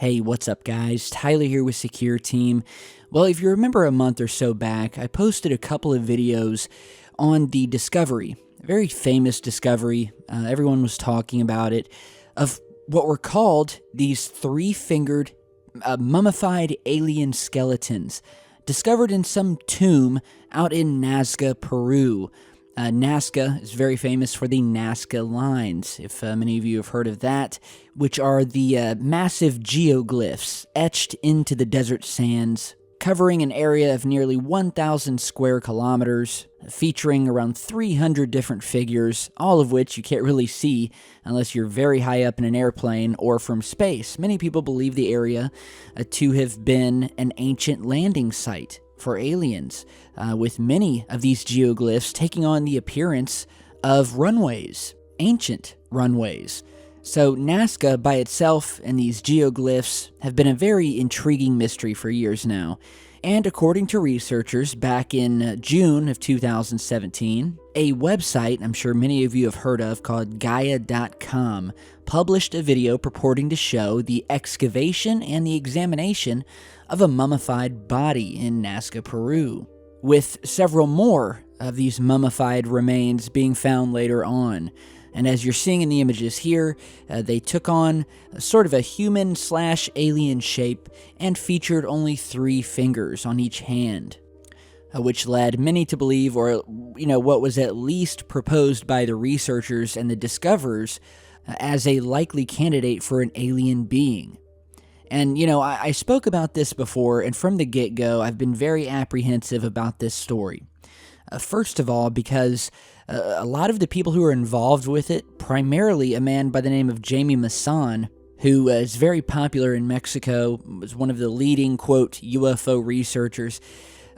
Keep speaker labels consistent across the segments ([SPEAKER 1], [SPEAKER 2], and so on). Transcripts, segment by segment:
[SPEAKER 1] Hey, what's up guys? Tyler here with Secureteam. Well, if you remember a month or so back, I posted a couple of videos on the discovery, a very famous discovery, everyone was talking about it, of what were called these three-fingered mummified alien skeletons, discovered in some tomb out in Nazca, Peru. Nazca is very famous for the Nazca lines, if many of you have heard of that, which are the massive geoglyphs etched into the desert sands, covering an area of nearly 1,000 square kilometers, featuring around 300 different figures, all of which you can't really see unless you're very high up in an airplane or from space. Many people believe the area to have been an ancient landing site for aliens, with many of these geoglyphs taking on the appearance of runways, ancient runways. So Nazca by itself and these geoglyphs have been a very intriguing mystery for years now. And according to researchers, back in June of 2017, a website I'm sure many of you have heard of called Gaia.com published a video purporting to show the excavation and the examination of a mummified body in Nazca, Peru, with several more of these mummified remains being found later on. And as you're seeing in the images here, they took on sort of a human/alien shape and featured only 3 fingers on each hand, which led many to believe, or what was at least proposed by the researchers and the discoverers, as a likely candidate for an alien being. And, I spoke about this before, and from the get-go, I've been very apprehensive about this story. First of all, because a lot of the people who are involved with it, primarily a man by the name of Jamie Maussan, who is very popular in Mexico, was one of the leading, quote, UFO researchers,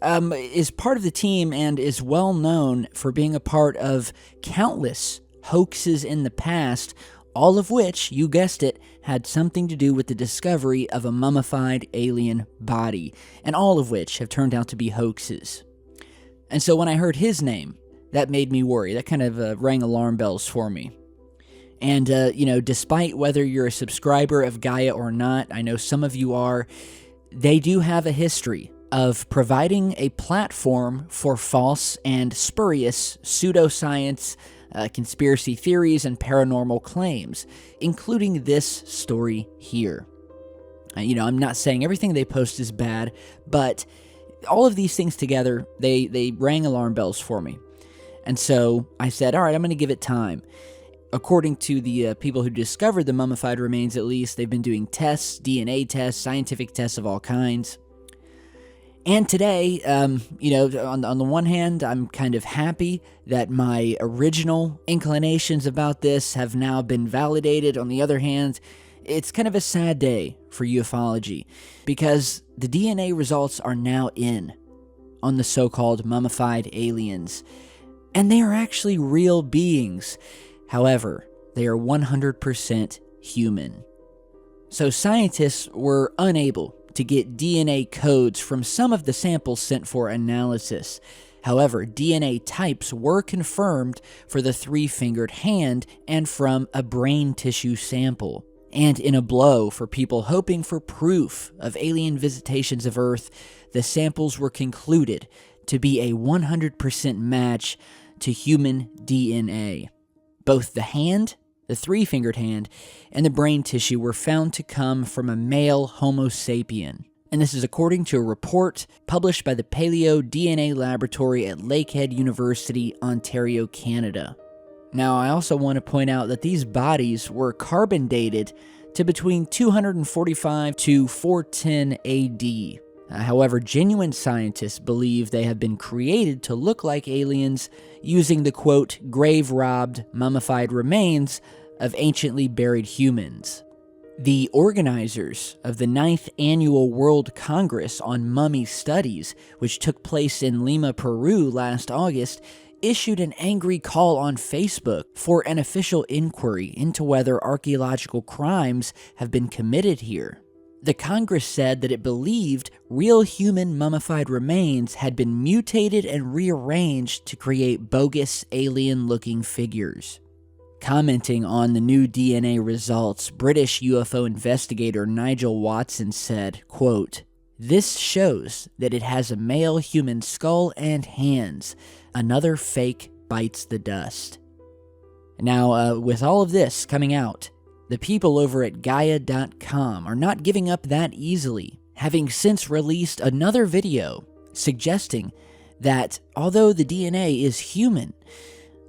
[SPEAKER 1] is part of the team and is well known for being a part of countless hoaxes in the past, all of which, you guessed it, had something to do with the discovery of a mummified alien body, and all of which have turned out to be hoaxes. And so when I heard his name, that made me worry. That kind of rang alarm bells for me. And, despite whether you're a subscriber of Gaia or not, I know some of you are, they do have a history of providing a platform for false and spurious pseudoscience, conspiracy theories, and paranormal claims, including this story here. I'm not saying everything they post is bad, but all of these things together, they rang alarm bells for me. And so I said, all right, I'm going to give it time. According to the people who discovered the mummified remains, at least, they've been doing tests, DNA tests, scientific tests of all kinds. And today, on the one hand, I'm kind of happy that my original inclinations about this have now been validated. On the other hand, it's kind of a sad day for ufology, because the DNA results are now in on the so-called mummified aliens, and they are actually real beings. However, they are 100% human. So scientists were unable to get DNA codes from some of the samples sent for analysis. However, DNA types were confirmed for the 3-fingered hand and from a brain tissue sample. And in a blow for people hoping for proof of alien visitations of Earth, the samples were concluded to be a 100% match to human DNA. Both the hand, the 3-fingered hand, and the brain tissue were found to come from a male Homo sapien. And this is according to a report published by the Paleo DNA Laboratory at Lakehead University, Ontario, Canada. Now, I also want to point out that these bodies were carbon dated to between 245 to 410 AD. However, genuine scientists believe they have been created to look like aliens using the, quote, grave-robbed, mummified remains of anciently buried humans. The organizers of the 9th Annual World Congress on Mummy Studies, which took place in Lima, Peru last August, issued an angry call on Facebook for an official inquiry into whether archaeological crimes have been committed here. The Congress said that it believed real human mummified remains had been mutated and rearranged to create bogus alien-looking figures. Commenting on the new DNA results, British UFO investigator Nigel Watson said, quote, "This shows that it has a male human skull and hands. Another fake bites the dust." Now, with all of this coming out, the people over at Gaia.com are not giving up that easily, having since released another video suggesting that although the DNA is human,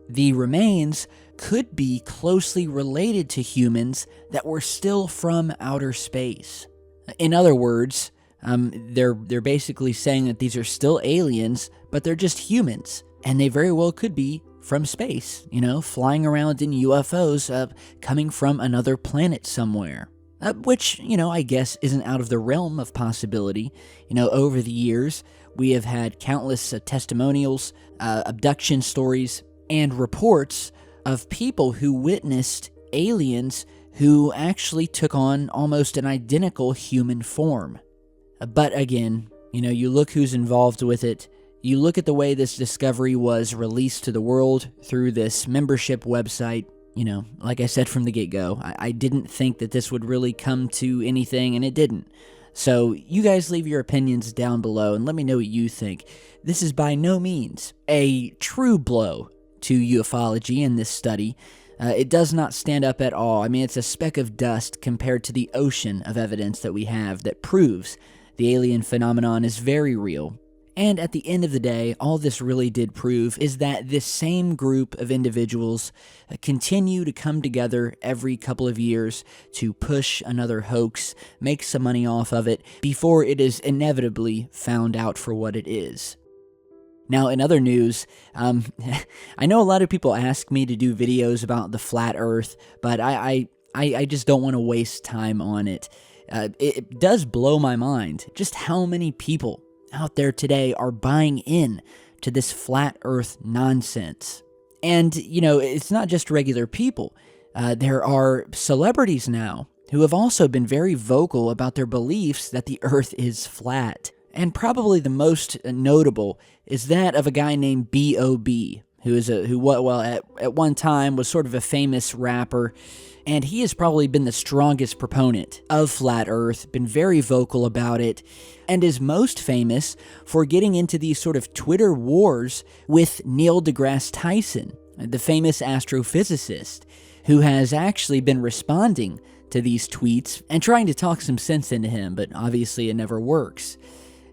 [SPEAKER 1] the remains could be closely related to humans that were still from outer space. In other words, they're basically saying that these are still aliens, but they're just humans, and they very well could be from space, flying around in UFOs, coming from another planet somewhere. Which, I guess isn't out of the realm of possibility. Over the years, we have had countless testimonials, abduction stories, and reports of people who witnessed aliens who actually took on almost an identical human form. But again, you look who's involved with it. You look at the way this discovery was released to the world through this membership website. Like I said from the get-go, I didn't think that this would really come to anything, and it didn't. So you guys leave your opinions down below and let me know what you think. This is by no means a true blow to ufology in this study. It does not stand up at all. I mean, it's a speck of dust compared to the ocean of evidence that we have that proves the alien phenomenon is very real. And at the end of the day, all this really did prove is that this same group of individuals continue to come together every couple of years to push another hoax, make some money off of it, before it is inevitably found out for what it is. Now, in other news, I know a lot of people ask me to do videos about the flat Earth, but I just don't want to waste time on it. It does blow my mind just how many people out there today are buying in to this flat Earth nonsense. And, it's not just regular people. There are celebrities now who have also been very vocal about their beliefs that the Earth is flat. And probably the most notable is that of a guy named B.O.B., who at one time was sort of a famous rapper, and he has probably been the strongest proponent of Flat Earth, been very vocal about it, and is most famous for getting into these sort of Twitter wars with Neil deGrasse Tyson, the famous astrophysicist, who has actually been responding to these tweets and trying to talk some sense into him, but obviously it never works.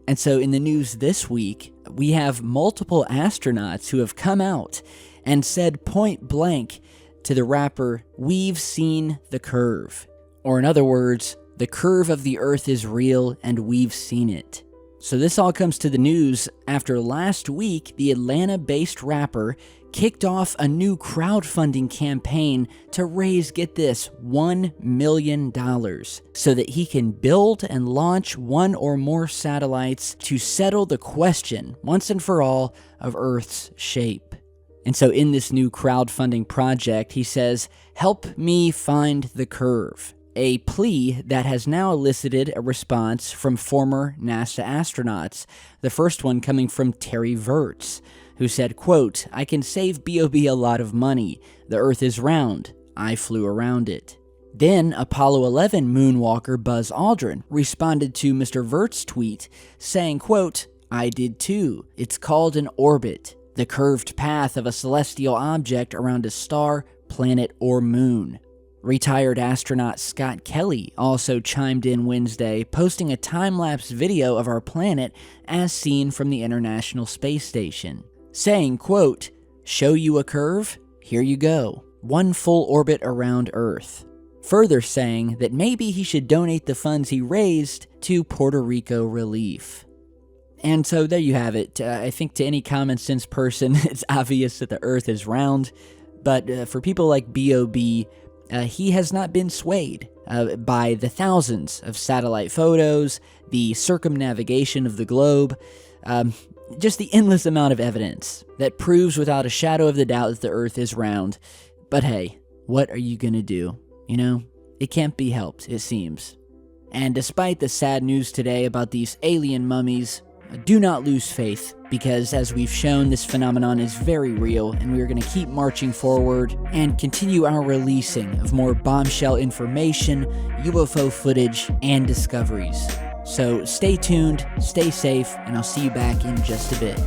[SPEAKER 1] And so in the news this week, we have multiple astronauts who have come out and said point blank to the rapper, "We've seen the curve." Or in other words, the curve of the Earth is real and we've seen it. So this all comes to the news after last week, the Atlanta-based rapper kicked off a new crowdfunding campaign to raise, get this, $1 million so that he can build and launch one or more satellites to settle the question, once and for all, of Earth's shape. And so in this new crowdfunding project, he says, "Help me find the curve," a plea that has now elicited a response from former NASA astronauts, the first one coming from Terry Virts, who said, quote, "I can save B.O.B. a lot of money. The Earth is round. I flew around it." Then Apollo 11 moonwalker Buzz Aldrin responded to Mr. Virts' tweet, saying, quote, "I did too. It's called an orbit, the curved path of a celestial object around a star, planet, or moon." Retired astronaut Scott Kelly also chimed in Wednesday, posting a time-lapse video of our planet as seen from the International Space Station, saying, quote, "Show you a curve? Here you go. One full orbit around Earth." Further saying that maybe he should donate the funds he raised to Puerto Rico relief. And so there you have it. I think to any common sense person, it's obvious that the Earth is round. But for people like B.O.B., he has not been swayed by the thousands of satellite photos, the circumnavigation of the globe, just the endless amount of evidence that proves without a shadow of the doubt that the Earth is round. But hey, what are you going to do? It can't be helped, it seems. And despite the sad news today about these alien mummies, do not lose faith, because as we've shown, this phenomenon is very real, and we are going to keep marching forward and continue our releasing of more bombshell information, UFO footage, and discoveries. So stay tuned, stay safe, and I'll see you back in just a bit.